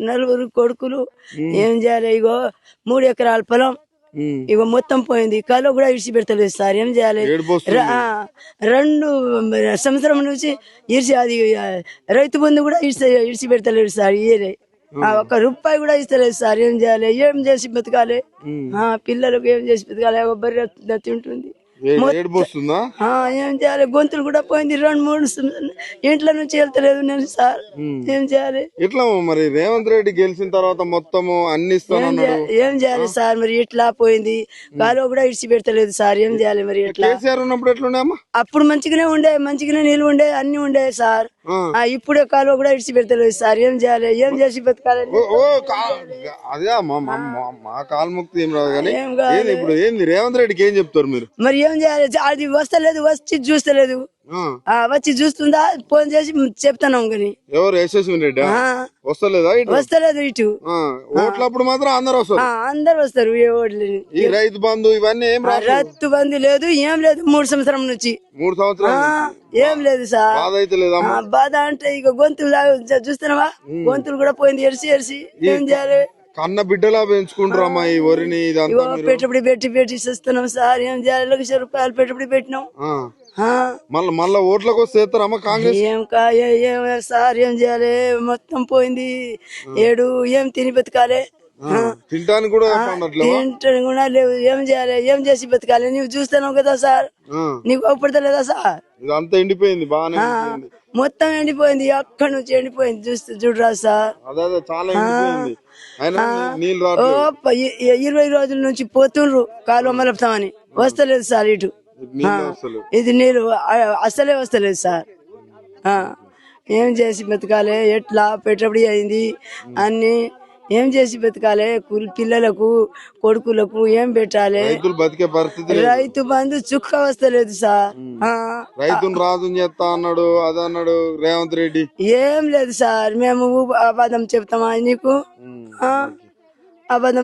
నలుగురు కొడుకులు. ఏం చేయాలి? ఇగో 3 ఎకరాల పొలం ఇగో మొత్తం పోయింది. కాలో కూడా ఇడిచి పెడతలేదు సార్. ఏం చేయాలి? 2 సంవత్సరం నుంచి అది రైతు బంధు కూడా ఇడిచి పెడతలేడు సార్. ఇయ్యలే 1 రూపాయి కూడా ఇస్తలేదు సార్. ఏం చేయాలి? ఏం చేసి బతకాలి? పిల్లలకు ఏం చేసి బతకాలి? బర్రె తింటుంది. ఏం చేయాలి? గొంతులు కూడా పోయింది. 2-3 ఇంట్లో నుంచి వెళ్తలేదు నేను సార్. ఏం చేయాలి? ఇట్లా మరి రేవంత్ రెడ్డి గెలిచిన తర్వాత మొత్తం అన్ని ఏం చేయాలి సార్? మరి ఇట్లా పోయింది. కాలువ కూడా ఇడిచి పెడతలేదు సార్. ఏం చేయాలి మరి? ఎట్లా ఉన్నప్పుడు ఎట్లుండే? అప్పుడు మంచిగానే ఉండే, మంచిగానే నీళ్ళు ఉండే, అన్ని ఉండే సార్. ఇప్పుడే కాలువ కూడా ఇడిచి పెడతలేదు సార్. ఏం చేయాలి? ఏం చేసి బతకాలి? అదే మా కాల్ముక్తి ఏం రాదు కానీ ఇప్పుడు ఏంది రేవంత్ రెడ్డికి ఏం చెప్తారు మీరు? మరి ఏం చేయాలి? అది వస్తలేదు, వచ్చి చూస్తలేదు. వచ్చి చూస్తుందా? ఫోన్ చేసి చెప్తాను కానీ ఎవరు యశస్విని రెడ్డి వస్తలేదు ఇటు. ఓట్లప్పుడు మాత్రం అందరు వస్తారు. ఈ రైతు బంధు ఇవన్నీ ఏం రైతు బంధు లేదు, ఏం లేదు. 3 సంవత్సరం నుంచి 3 సంవత్సరాలు ఏం లేదు సార్. బాధ అయితే లేదా? బాధ అంటే ఇక గొంతులు చూస్తున్నావా? గొంతులు కూడా పోయింది ఎరిసి. ఏం చేయాలి? కన్న బిడ్డలా పెంచుకుంటారమ్మా ఈ వరిని. పెట్టుబడి పెట్టి చూస్తున్నాం సార్. ఏం చేయాలి? 1 లక్ష రూపాయలు పెట్టుబడి పెట్టినాం. మళ్ళా ఓట్లకు వస్తేస్తారమ్మా కాంగ్రెస్? ఏం సార్? ఏం చేయాలి? మొత్తం పోయింది. ఏం తిని బతకాలి? తింటానికి కూడా లేవు. ఏం చేయాలి? ఏం చేసి బతకాలి? నువ్వు చూస్తున్నావు కదా సార్. నీకు ఒప్పడతలేదా సార్? ఇదంతా ఎండిపోయింది, బాగా మొత్తం ఎండిపోయింది. అక్కడి నుంచి ఎండిపోయింది. చూడరా సార్. చాలా 20 రోజుల నుంచి పోతుండ్రు కాలువ మలుపుతామని. వస్తలేదు సార్ ఇటు. ఇది నీళ్ళు అసలే వస్తలేదు సార్. ఏం చేసి బతకాలి? ఎట్లా? పెట్టుబడి అయింది అన్ని. ఏం చేసి బతకాలి? పిల్లలకు కొడుకులకు ఏం పెట్టాలి? బతికే పరిస్థితి. రైతు బంధు చుక్క వస్తలేదు సార్. రైతును రాజు చేస్తా అన్నాడు, అదన్నాడు రేవంత్ రెడ్డి. ఏం లేదు సార్. మేము అబద్ధం చెప్తామా నీకు? అబద్ధం